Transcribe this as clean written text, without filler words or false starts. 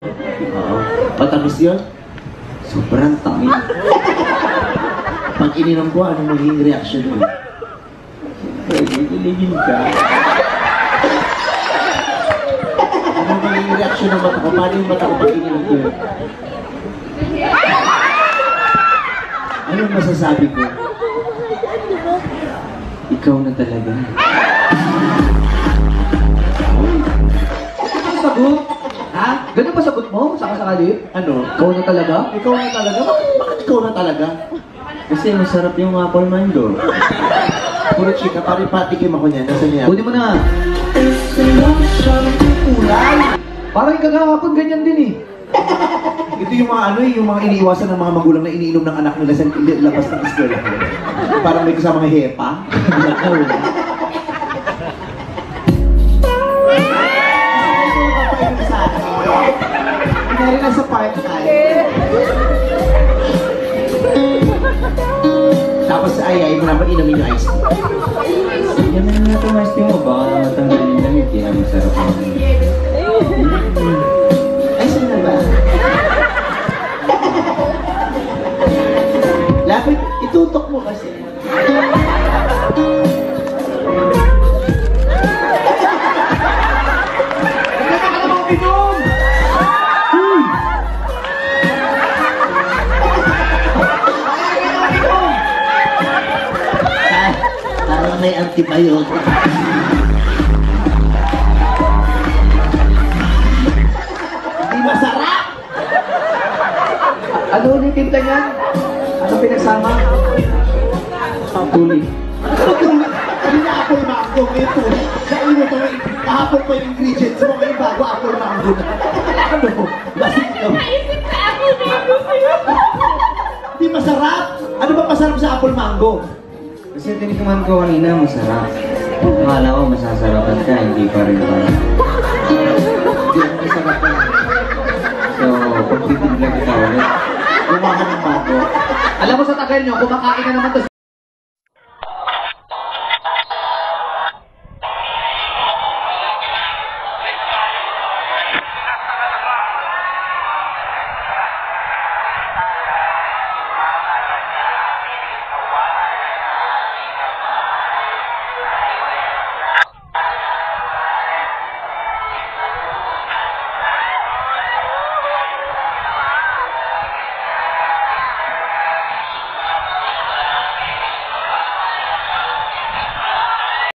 Oo. Matamis yun? Sobrang tamis. Pag ininom ko, ano magiging reaction mo? Iligin ka. Ano magiging reaction ng mata ko? Paano yung mata ko pag ininom ko yun? Anong masasabi ko? Ikaw na talaga. Ano sagot? Ha? Ganun ba sagot mo? Saka-sakali? Ano? Ikaw na talaga? Ikaw na talaga? Bakit ikaw na talaga? Kasi masarap yung apple mango. Puro chika, paripatikim ako niyan. Nasaan niya? Kunin mo na. Kulay! Parang kagahapon ganyan din eh. Ito yung mga ano yung mga iniiwasan ng mga magulang na iniinom ng anak nila sa labas ng eskwela. Parang may kasama ng hepa. Hindi na sa park tapos ay mo naman inumin yung ice tea. Yan na nga itong ice tea mo. Baka matanggal yung lamig. Kaya masarap mo. Ay, saan na ba? Lapit, itutok mo kasi. Nagkaka ka namang pinom! Parang may antibiotic. Hindi masarap! Ano ulit tinta niyan? Ano pinagsama? Tuli. Hindi na apple mango, may tuli. Dahil mo ito, kahapon pa yung ingredients mo, ngayon bago apple mango na. Ano? Lasing ka. Naisip ka apple mango sa'yo. Hindi masarap! Ano ba masarap sa apple mango? Kasi tinikuman ko kanina, masarap. Akala ko masasarapan ka, hindi pa rin pala. Hindi mo masarap yan. So, pagtitigla kita ulit. Gumawa ka ng bago. Alam mo sa tagal nyo, kumakain na naman to